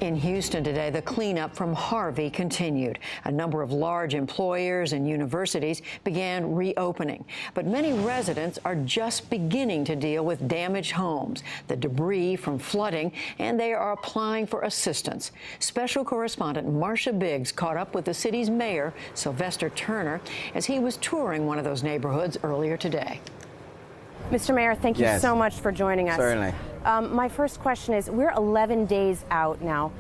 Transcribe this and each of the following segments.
In Houston today, the cleanup from Harvey continued. A number of large employers and universities began reopening, but many residents are just beginning to deal with damaged homes, the debris from flooding, and they are applying for assistance. Special correspondent Marcia Biggs caught up with the city's mayor, Sylvester Turner, as he was touring one of those neighborhoods earlier today. Mr. Mayor, thank you so much for joining us. Certainly. My first question is, we're 11 days out now.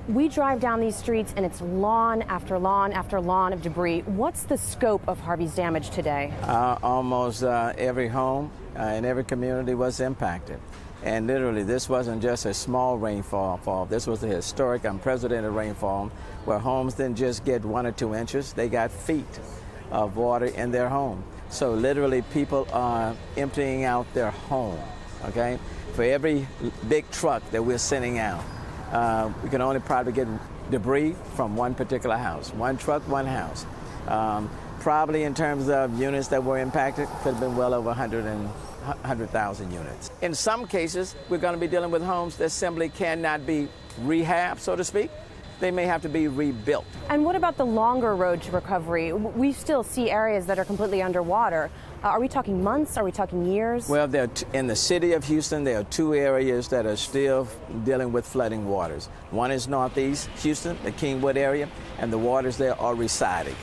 We drive down these streets and it's lawn after lawn after lawn of debris. What's the scope of Harvey's damage today? Almost every home in every community was impacted. And literally, this wasn't just a small rainfall. This was a historic, unprecedented rainfall where homes didn't just get 1 or 2 inches. They got feet of water in their home. So literally, people are emptying out their home, okay? For every big truck that we're sending out, we can only probably get debris from one particular house. One truck, one house. Probably in terms of units that were impacted, could have been well over 100,000 units. In some cases, we're going to be dealing with homes that simply cannot be rehabbed, so to speak. They may have to be rebuilt. And what about the longer road to recovery? We still see areas that are completely underwater. Are we talking months? Are we talking years? Well, in the city of Houston, there are 2 areas that are still dealing with flooding waters. One is northeast Houston, the Kingwood area, and the waters there are receding.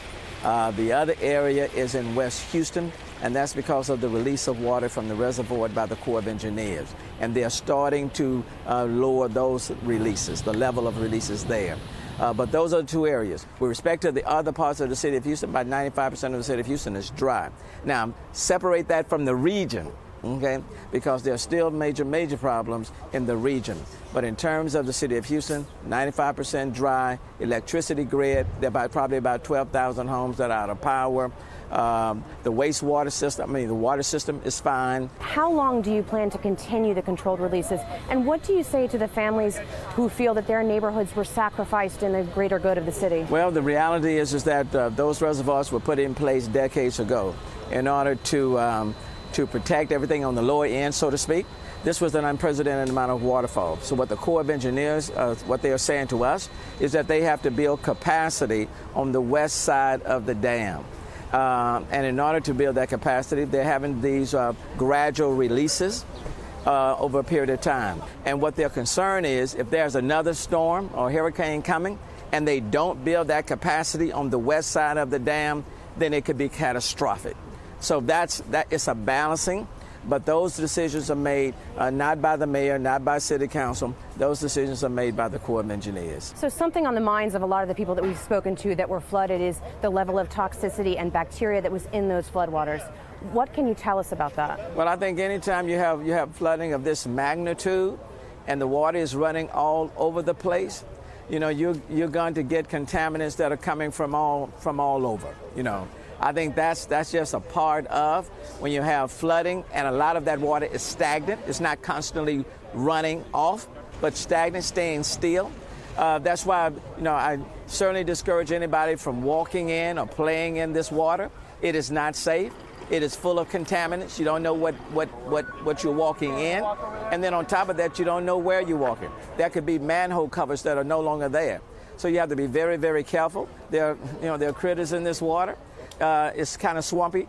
The other area is in West Houston, and that's because of the release of water from the reservoir by the Corps of Engineers. And they're starting to lower those releases, the level of releases there. But those are the 2 areas. With respect to the other parts of the city of Houston, about 95% of the city of Houston is dry. Now, separate that from the region, okay? Because there are still major problems in the region. But in terms of the city of Houston, 95% dry, electricity grid, there are probably about 12,000 homes that are out of power. The wastewater system, the water system is fine. How long do you plan to continue the controlled releases? And what do you say to the families who feel that their neighborhoods were sacrificed in the greater good of the city? Well, the reality is that those reservoirs were put in place decades ago in order to protect everything on the lower end, so to speak. This was an unprecedented amount of waterfall. So what the Corps of Engineers, what they are saying to us is that they have to build capacity on the west side of the dam. And in order to build that capacity, they're having these gradual releases over a period of time. And what their concern is, if there's another storm or hurricane coming and they don't build that capacity on the west side of the dam, then it could be catastrophic. So it's a balancing. But those decisions are made not by the mayor, not by city council. Those decisions are made by the Corps of Engineers. So something on the minds of a lot of the people that we've spoken to that were flooded is the level of toxicity and bacteria that was in those floodwaters. What can you tell us about that? Well, I think anytime you have flooding of this magnitude and the water is running all over the place, you're going to get contaminants that are coming from all over, I think that's just a part of when you have flooding and a lot of that water is stagnant. It's not constantly running off, but stagnant, staying still. That's why, I certainly discourage anybody from walking in or playing in this water. It is not safe. It is full of contaminants. You don't know what you're walking in. And then on top of that, you don't know where you're walking. There could be manhole covers that are no longer there. So you have to be very, very careful. There are critters in this water. It's kind of swampy,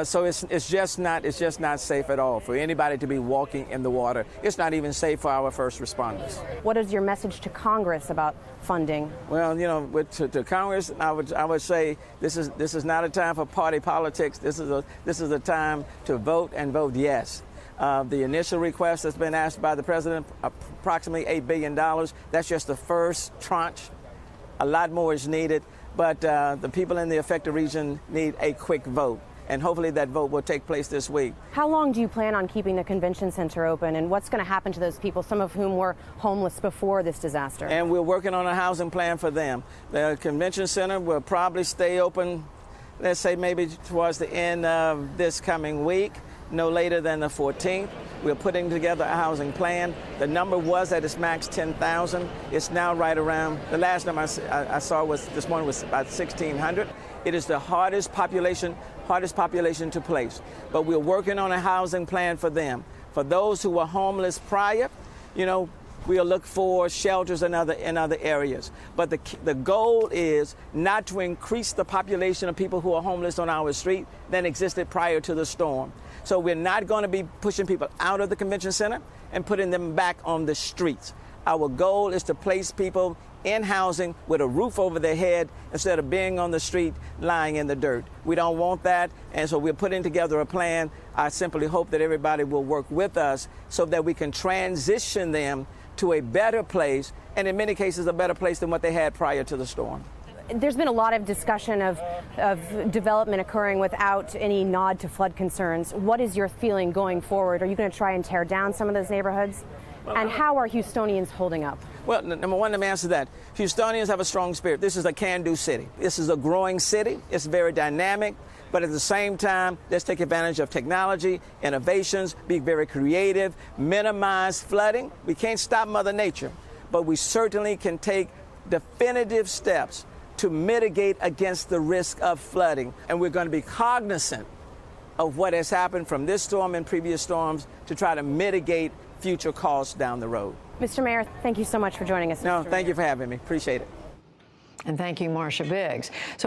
so it's just not safe at all for anybody to be walking in the water. It's not even safe for our first responders. What is your message to Congress about funding? Well, to Congress, I would say this is not a time for party politics. This is a time to vote and vote yes. The initial request that's been asked by the president, approximately $8 billion. That's just the first tranche. A lot more is needed. But the people in the affected region need a quick vote, and hopefully that vote will take place this week. How long do you plan on keeping the convention center open, and what's going to happen to those people, some of whom were homeless before this disaster? And we're working on a housing plan for them. The convention center will probably stay open, let's say maybe towards the end of this coming week, no later than the 14th. We're putting together a housing plan. The number was at its max 10,000. It's now right around, the last number I saw this morning was about 1,600. It is the hardest population to place. But we're working on a housing plan for them. For those who were homeless prior, We'll look for shelters in other areas. But the goal is not to increase the population of people who are homeless on our street than existed prior to the storm. So we're not going to be pushing people out of the convention center and putting them back on the streets. Our goal is to place people in housing with a roof over their head instead of being on the street lying in the dirt. We don't want that, and so we're putting together a plan. I simply hope that everybody will work with us so that we can transition them to a better place, and in many cases a better place than what they had prior to the storm. There's been a lot of discussion of development occurring without any nod to flood concerns. What is your feeling going forward? Are you going to try and tear down some of those neighborhoods? And how are Houstonians holding up? Well, number one, let me answer that. Houstonians have a strong spirit. This is a can-do city. This is a growing city. It's very dynamic. But at the same time, let's take advantage of technology, innovations, be very creative, minimize flooding. We can't stop Mother Nature, but we certainly can take definitive steps to mitigate against the risk of flooding. And we're going to be cognizant of what has happened from this storm and previous storms to try to mitigate future costs down the road. Mr. Mayor, thank you so much for joining us. No, thank you for having me. Appreciate it. And thank you, Marcia Biggs. So